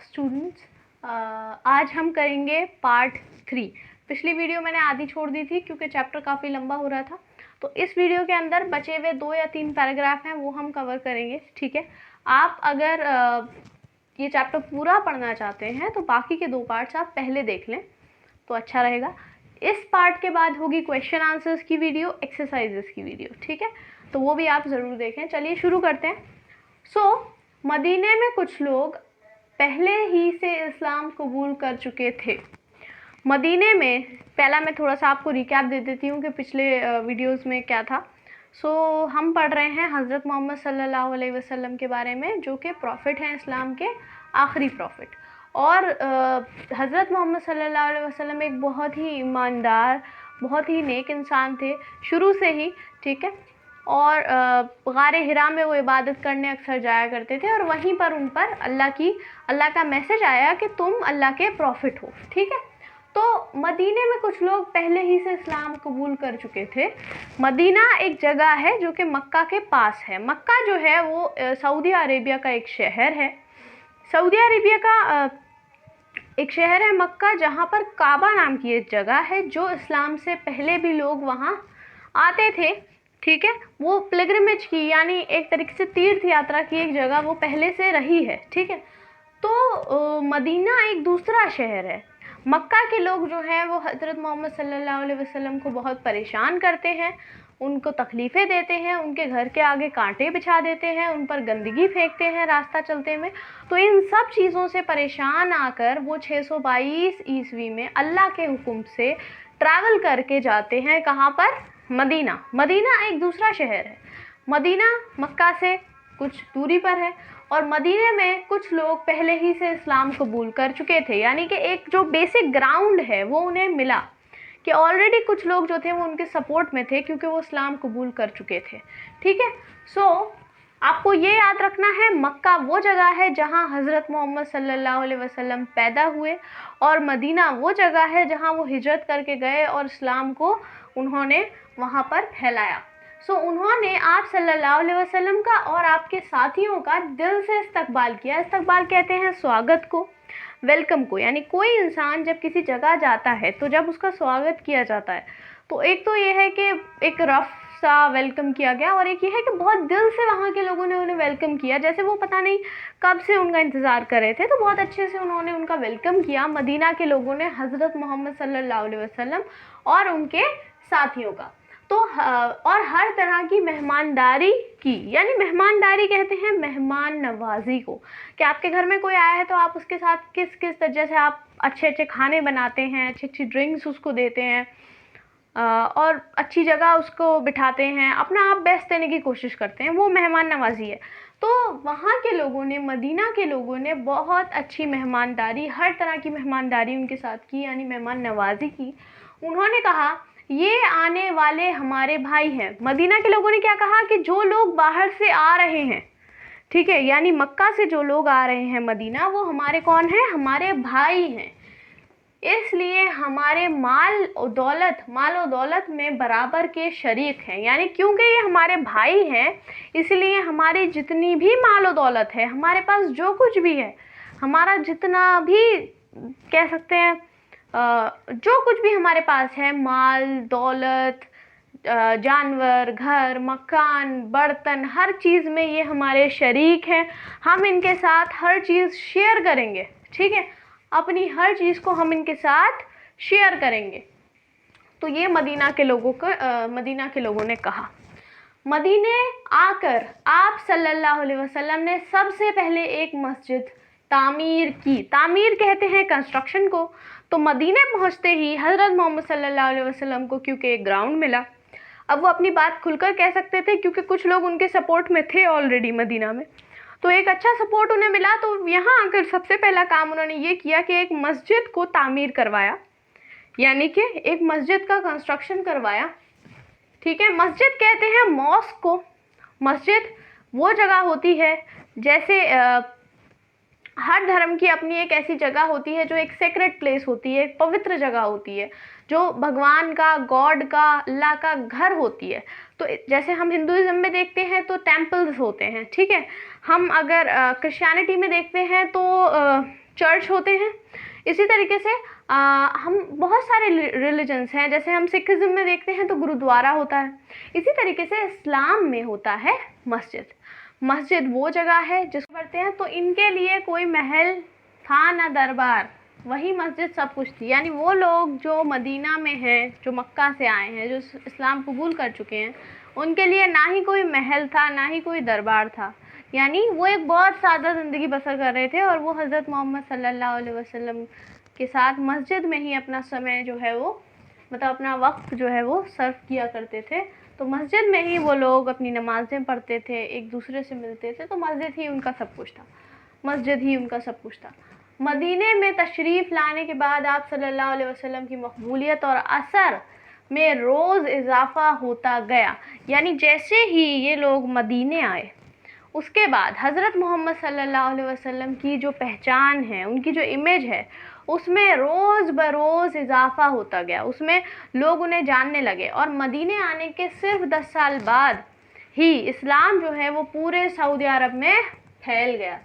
Students, आज हम करेंगे पार्ट 3। पिछली वीडियो मैंने आधी छोड़ दी थी क्योंकि चैप्टर काफ़ी लंबा हो रहा था। तो इस वीडियो के अंदर बचे हुए 2 या 3 पैराग्राफ हैं, वो हम कवर करेंगे। ठीक है, आप अगर ये चैप्टर पूरा पढ़ना चाहते हैं तो बाकी के 2 पार्ट्स आप पहले देख लें तो अच्छा रहेगा। इस पार्ट के बाद होगी क्वेश्चन आंसर्स की वीडियो, एक्सरसाइजेस की वीडियो। ठीक है, तो वो भी आप ज़रूर देखें। चलिए शुरू करते हैं। मदीने में कुछ लोग पहले ही से इस्लाम कबूल कर चुके थे। मदीने में, पहला मैं थोड़ा सा आपको रिकैप दे देती हूँ कि पिछले वीडियोस में क्या था। हम पढ़ रहे हैं हज़रत मोहम्मद सल्लल्लाहु अलैहि वसल्लम के बारे में, जो कि प्रॉफिट हैं इस्लाम के, आखिरी प्रॉफिट। और हज़रत मोहम्मद सल्लल्लाहु अलैहि वसल्लम एक बहुत ही ईमानदार, बहुत ही नेक इंसान थे शुरू से ही। ठीक है, और गारे हिरा में वो इबादत करने अक्सर जाया करते थे, और वहीं पर उन पर अल्लाह का मैसेज आया कि तुम अल्लाह के प्रॉफिट हो। ठीक है, तो मदीने में कुछ लोग पहले ही से इस्लाम कबूल कर चुके थे। मदीना एक जगह है जो कि मक्का के पास है। मक्का जो है वो सऊदी अरेबिया का एक शहर है। सऊदी अरेबिया का एक शहर है मक्का, जहाँ पर काबा नाम की एक जगह है, जो इस्लाम से पहले भी लोग वहाँ आते थे। ठीक है, वो पिलग्रिमेज की, यानी एक तरीके से तीर्थ यात्रा की एक जगह वो पहले से रही है। ठीक है, तो मदीना एक दूसरा शहर है। मक्का के लोग जो हैं वो हज़रत मोहम्मद सल्लल्लाहु अलैहि वसल्लम को बहुत परेशान करते हैं, उनको तकलीफ़ें देते हैं, उनके घर के आगे कांटे बिछा देते हैं, उन पर गंदगी फेंकते हैं रास्ता चलते में। तो इन सब चीज़ों से परेशान आकर वो 622 ईस्वी में अल्लाह के हुक्म से ट्रैवल करके जाते हैं। कहाँ पर? मदीना। मदीना एक दूसरा शहर है। मदीना मक्का से कुछ दूरी पर है, और मदीने में कुछ लोग पहले ही से इस्लाम कबूल कर चुके थे, यानी कि एक जो बेसिक ग्राउंड है वो उन्हें मिला कि ऑलरेडी कुछ लोग जो थे वो उनके सपोर्ट में थे, क्योंकि वो इस्लाम कबूल कर चुके थे। ठीक है, आपको ये याद रखना है, मक्का वो जगह है जहाँ हज़रत मोहम्मद सल्लल्लाहु अलैहि वसल्लम पैदा हुए, और मदीना वो जगह है जहाँ वो हिजरत करके गए और इस्लाम को उन्होंने वहाँ पर फैलाया। उन्होंने आप सल्लल्लाहु अलैहि वसल्लम का और आपके साथियों का दिल से इस्तकबाल किया। इस्तकबाल कहते हैं स्वागत को, वेलकम को। यानी कोई इंसान जब किसी जगह जाता है तो जब उसका स्वागत किया जाता है, तो एक तो ये है कि एक रफ सा वेलकम किया गया, और एक ये है कि बहुत दिल से वहाँ के लोगों ने उन्हें वेलकम किया, जैसे वो पता नहीं कब से उनका इंतज़ार कर रहे थे। तो बहुत अच्छे से उन्होंने उनका वेलकम किया, मदीना के लोगों ने, हज़रत मोहम्मद सल्लल्लाहु अलैहि वसल्लम और उनके साथियों का। और हर तरह की मेहमानदारी की, यानी मेहमानदारी कहते हैं मेहमान नवाजी को, कि आपके घर में कोई आया है तो आप उसके साथ किस किस तरह से आप अच्छे अच्छे खाने बनाते हैं, अच्छी अच्छी ड्रिंक्स उसको देते हैं, और अच्छी जगह उसको बिठाते हैं, अपना आप बेस्ट देने की कोशिश करते हैं, वो मेहमान नवाजी है। तो वहाँ के लोगों ने, मदीना के लोगों ने बहुत अच्छी मेहमानदारी, हर तरह की मेहमानदारी उनके साथ की, यानी मेहमान नवाजी की। उन्होंने कहा ये आने वाले हमारे भाई हैं। मदीना के लोगों ने क्या कहा कि जो लोग बाहर से आ रहे हैं, ठीक है, यानी मक्का से जो लोग आ रहे हैं मदीना, वो हमारे कौन हैं? हमारे भाई हैं। इसलिए हमारे माल और दौलत में बराबर के शरीक हैं। यानी क्योंकि ये हमारे भाई हैं, इसलिए हमारी जितनी भी माल और दौलत है, हमारे पास जो कुछ भी है, हमारा जितना भी कह सकते हैं, जो कुछ भी हमारे पास है, माल दौलत, जानवर, घर, मकान, बर्तन, हर चीज़ में ये हमारे शरीक हैं। हम इनके साथ हर चीज़ शेयर करेंगे। ठीक है, अपनी हर चीज़ को हम इनके साथ शेयर करेंगे। तो ये मदीना के लोगों ने कहा। मदीने आकर आप सल्लल्लाहु अलैहि वसल्लम ने सबसे पहले एक मस्जिद तामीर की। तामीर कहते हैं कंस्ट्रक्शन को। तो मदीने पहुंचते ही हज़रत मोहम्मद सल्लल्लाहु अलैहि वसल्लम को क्योंकि एक ग्राउंड मिला, अब वो अपनी बात खुलकर कह सकते थे, क्योंकि कुछ लोग उनके सपोर्ट में थे ऑलरेडी मदीना में, तो एक अच्छा सपोर्ट उन्हें मिला। तो यहाँ आकर सबसे पहला काम उन्होंने ये किया कि एक मस्जिद को तामीर करवाया, यानी कि एक मस्जिद का कंस्ट्रक्शन करवाया। ठीक है, मस्जिद कहते हैं मॉस्क को। मस्जिद वो जगह होती है, जैसे हर धर्म की अपनी एक ऐसी जगह होती है जो एक सेक्रेट प्लेस होती है, एक पवित्र जगह होती है, जो भगवान का, गॉड का, अल्लाह का घर होती है। तो जैसे हम हिंदुइज्म में देखते हैं तो टेम्पल्स होते हैं। ठीक है, हम अगर क्रिश्चियनिटी में देखते हैं तो चर्च होते हैं। इसी तरीके से हम बहुत सारे रिलीजन्स हैं, जैसे हम सिखिज़्म में देखते हैं तो गुरुद्वारा होता है। इसी तरीके से इस्लाम में होता है मस्जिद। मस्जिद वो जगह है जिसको पढ़ते हैं, तो इनके लिए कोई महल था ना दरबार, वही मस्जिद सब कुछ थी। यानी वो लोग जो मदीना में हैं, जो मक्का से आए हैं, जो इस्लाम कबूल कर चुके हैं, उनके लिए ना ही कोई महल था, ना ही कोई दरबार था। यानी वो एक बहुत सादा ज़िंदगी बसर कर रहे थे, और वो हज़रत मोहम्मद सल्लल्लाहु अलैहि वसल्लम के साथ मस्जिद में ही अपना समय जो है वो, मतलब अपना वक्त जो है वो सर्व किया करते थे। तो मस्जिद में ही वो लोग अपनी नमाज़ें पढ़ते थे, एक दूसरे से मिलते थे। तो मस्जिद ही उनका सब कुछ था, मस्जिद ही उनका सब कुछ था। मदीने में तशरीफ़ लाने के बाद आप सल्लल्लाहु अलैहि वसल्लम की मकबूलियत और असर में रोज़ इजाफ़ा होता गया। यानी जैसे ही ये लोग मदीने आए, उसके बाद हज़रत मोहम्मद सल्लल्लाहु अलैहि वसल्लम की जो पहचान है, उनकी जो इमेज है, उसमें रोज़ बरोज़ इजाफ़ा होता गया, उसमें लोग उन्हें जानने लगे। और मदीने आने के सिर्फ 10 साल बाद ही इस्लाम जो है वो पूरे सऊदी अरब में फैल गया।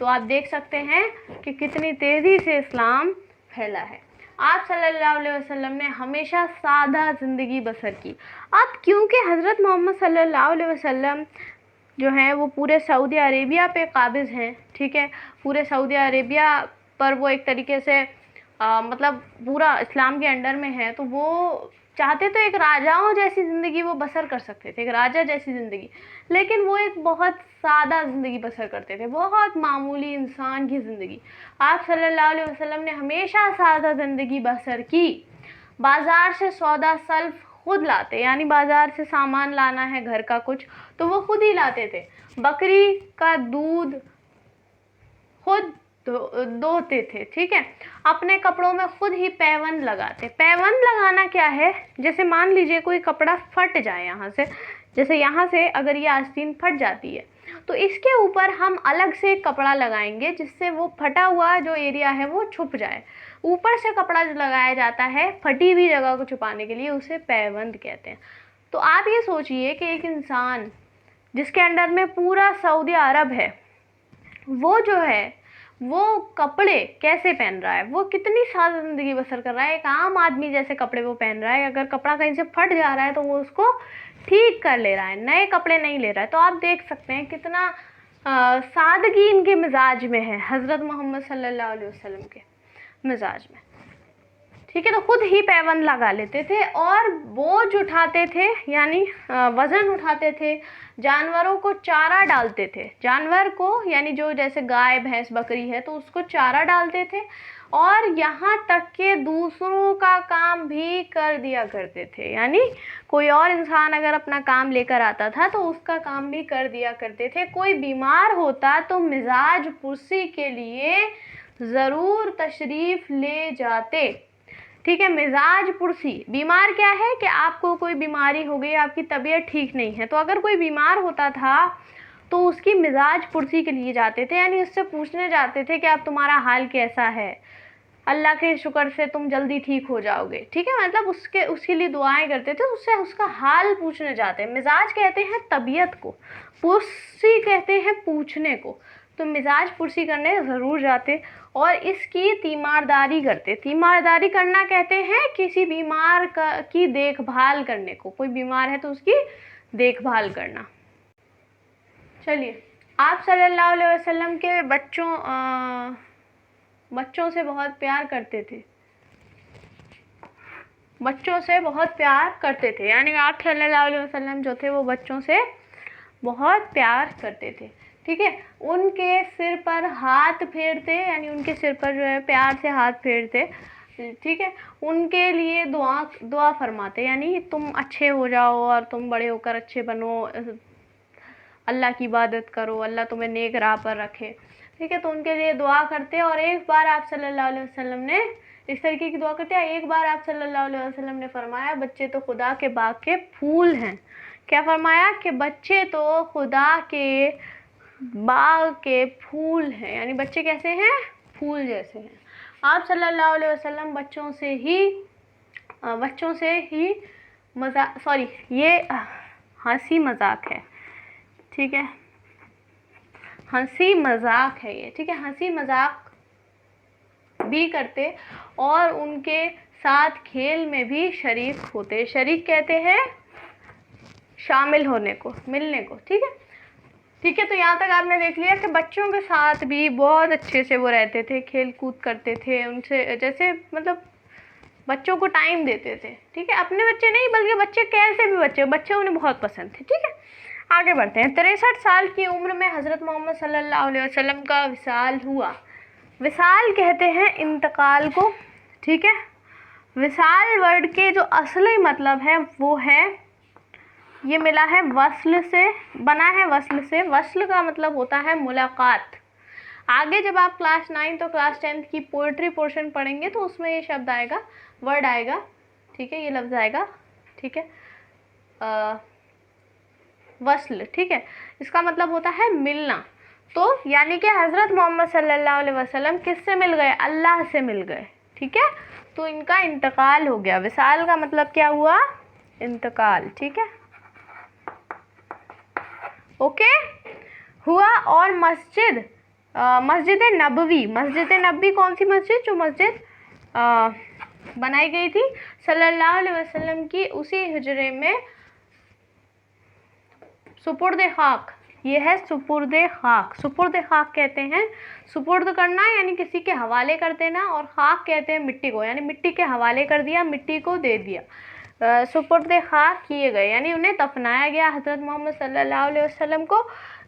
तो आप देख सकते हैं कि कितनी तेज़ी से इस्लाम फैला है। आप सल्लल्लाहु अलैहि वसल्लम ने हमेशा सादा ज़िंदगी बसर की। अब क्योंकि हज़रत मोहम्मद सल्लल्लाहु अलैहि वसल्लम जो है वो पूरे सऊदी अरेबिया पे काबिज़ हैं, ठीक है, पूरे सऊदी अरेबिया पर वो एक तरीके से मतलब पूरा इस्लाम के अंडर में है। तो वो चाहते तो एक राजाओं जैसी ज़िंदगी वो बसर कर सकते थे, एक राजा जैसी ज़िंदगी, लेकिन वो एक बहुत सादा ज़िंदगी बसर करते थे, बहुत मामूली इंसान की ज़िंदगी। आप सल्लल्लाहु अलैहि वसल्लम ने हमेशा सादा ज़िंदगी बसर की। बाज़ार से सौदा सल्फ खुद लाते, यानी बाज़ार से सामान लाना है घर का कुछ, तो वो खुद ही लाते थे। बकरी का दूध खुद दोते थे, ठीक है। अपने कपड़ों में खुद ही पैबंद लगाते। पैबंद लगाना क्या है, जैसे मान लीजिए कोई कपड़ा फट जाए यहाँ से, जैसे यहाँ से अगर ये आस्तीन फट जाती है, तो इसके ऊपर हम अलग से कपड़ा लगाएंगे जिससे वो फटा हुआ जो एरिया है वो छुप जाए। ऊपर से कपड़ा जो लगाया जाता है फटी हुई जगह को छुपाने के लिए, उसे पैबंद कहते हैं। तो आप ये सोचिए कि एक इंसान जिसके अंडर में पूरा सऊदी अरब है, वो जो है वो कपड़े कैसे पहन रहा है, वो कितनी सादा ज़िंदगी बसर कर रहा है। एक आम आदमी जैसे कपड़े वो पहन रहा है। अगर कपड़ा कहीं से फट जा रहा है तो वो उसको ठीक कर ले रहा है, नए कपड़े नहीं ले रहा है। तो आप देख सकते हैं कितना सादगी इनके मिजाज में है, हज़रत मोहम्मद सल्लल्लाहु अलैहि वसल्लम के मिजाज में, ठीक है। तो खुद ही पैबंद लगा लेते थे और बोझ उठाते थे, यानी वज़न उठाते थे। जानवरों को चारा डालते थे, जानवर को यानी जो जैसे गाय भैंस बकरी है तो उसको चारा डालते थे, और यहाँ तक के दूसरों का काम भी कर दिया करते थे। यानी कोई और इंसान अगर अपना काम लेकर आता था तो उसका काम भी कर दिया करते थे। कोई बीमार होता तो मिजाज पुरसी के लिए ज़रूर तशरीफ़ ले जाते, ठीक है। मिजाज पुरसी, बीमार क्या है कि आपको कोई बीमारी हो गई, आपकी तबीयत ठीक नहीं है, तो अगर कोई बीमार होता था तो उसकी मिजाज पुरसी के लिए जाते थे, यानी उससे पूछने जाते थे कि अब तुम्हारा हाल कैसा है, अल्लाह के शुक्र से तुम जल्दी ठीक हो जाओगे, ठीक है। मतलब उसके लिए दुआएं करते थे, उससे उसका हाल पूछने जाते हैं। मिजाज कहते हैं तबीयत को, पुरसी कहते हैं पूछने को। तो मिजाज पुरसी करने ज़रूर जाते और इसकी तीमारदारी करते। तीमारदारी करना कहते हैं किसी बीमार की देखभाल करने को, कोई बीमार है तो उसकी देखभाल करना। चलिए, आप सल्लल्लाहु अलैहि वसल्लम के बच्चों से बहुत प्यार करते थे, बच्चों से बहुत प्यार करते थे। यानी आप सल्लल्लाहु अलैहि वसल्लम जो थे वो बच्चों से बहुत प्यार करते थे, ठीक है। उनके सिर पर हाथ फेरते, यानी उनके सिर पर जो है प्यार से हाथ फेरते, ठीक है। उनके लिए दुआ फरमाते, यानी तुम अच्छे हो जाओ और तुम बड़े होकर अच्छे बनो, अल्लाह की इबादत करो, अल्लाह तुम्हें नेक राह पर रखे, ठीक है। तो उनके लिए दुआ करते। और एक बार आप सल्लल्लाहु अलैहि वसल्लम ने इस तरीके की दुआ करते हैं। एक बार आप सल्लल्लाहु अलैहि वसल्लम ने फरमाया, बच्चे तो खुदा के बाग के फूल हैं। क्या फरमाया कि बच्चे तो खुदा के बाग के फूल हैं, यानी बच्चे कैसे हैं, फूल जैसे हैं। आप सल्लल्लाहु अलैहि वसल्लम बच्चों से ही सॉरी ये हंसी मजाक है, ठीक है, हंसी मजाक है ये, ठीक है। हंसी मजाक भी करते और उनके साथ खेल में भी शरीक होते। शरीक कहते हैं शामिल होने को, मिलने को। ठीक है, ठीक है। तो यहाँ तक आपने देख लिया कि बच्चों के साथ भी बहुत अच्छे से वो रहते थे, खेल कूद करते थे उनसे, जैसे मतलब बच्चों को टाइम देते थे। ठीक है, अपने बच्चे नहीं बल्कि बच्चे कैसे भी बच्चे उन्हें बहुत पसंद थे। ठीक है, आगे बढ़ते हैं। 63 साल की उम्र में हज़रत मोहम्मद सल्लल्लाहु अलैहि वसल्लम का विसाल हुआ। विसाल कहते हैं इंतकाल को। ठीक है, विसाल वर्ड के जो असली मतलब है वो है, ये मिला है वस्ल से, बना है वस्ल से। वस्ल का मतलब होता है मुलाकात। आगे जब आप क्लास 9 और क्लास 10 की पोइट्री पोर्शन पढ़ेंगे तो उसमें ये शब्द आएगा, वर्ड आएगा। ठीक है, ये लफ्ज़ आएगा। ठीक है, वस्ल। ठीक है, इसका मतलब होता है मिलना। तो यानी कि हज़रत मोहम्मद सल्लल्लाहु अलैहि वसल्लम किससे मिल गए? अल्लाह से मिल गए। ठीक है, तो इनका इंतकाल हो गया। विसाल का मतलब क्या हुआ? इंतकाल। ठीक है, ओके हुआ। और मस्जिद मस्जिद नबवी, मस्जिद नबवी कौन सी मस्जिद? जो मस्जिद बनाई गई थी सल्लल्लाहु अलैहि वसल्लम की उसी हिजरे में, सुपुर्द खाक। ये है सुपुर्द खाक। सुपुर्द खाक कहते हैं सुपुर्द करना, यानी किसी के हवाले कर देना, और खाक कहते हैं मिट्टी को, यानी मिट्टी के हवाले कर दिया, मिट्टी को दे दिया। सुपुर्द खाक किए गए, यानी उन्हें दफनाया गया हज़रत मोहम्मद सल्लल्लाहु अलैहि वसल्लम को,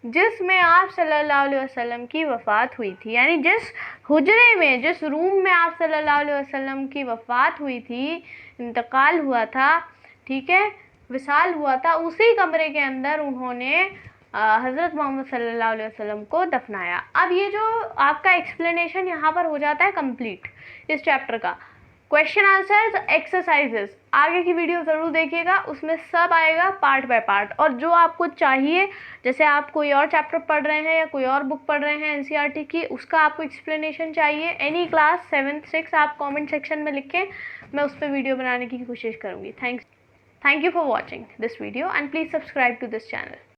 जिसमें आप सल्लल्लाहु अलैहि वसल्लम की वफ़ात हुई थी। यानी जिस हुजरे में, जिस रूम में आप सल्लल्लाहु अलैहि वसल्लम की वफ़ात हुई थी, इंतकाल हुआ था, ठीक है, विसाल हुआ था, उसी कमरे के अंदर उन्होंने हज़रत मोहम्मद सल्लल्लाहु अलैहि वसल्लम को दफनाया। अब ये जो आपका एक्सप्लेनेशन यहाँ पर हो जाता है कंप्लीट इस चैप्टर का। क्वेश्चन आंसर्स, एक्सरसाइजेस आगे की वीडियो ज़रूर देखिएगा, उसमें सब आएगा पार्ट बाय पार्ट। और जो आपको चाहिए, जैसे आप कोई और चैप्टर पढ़ रहे हैं या कोई और बुक पढ़ रहे हैं एनसीईआरटी की, उसका आपको एक्सप्लेनेशन चाहिए, एनी क्लास 7th 6th, आप कमेंट सेक्शन में लिखें, मैं उस पर वीडियो बनाने की कोशिश करूँगी। Thank you for watching this video and please subscribe to this channel.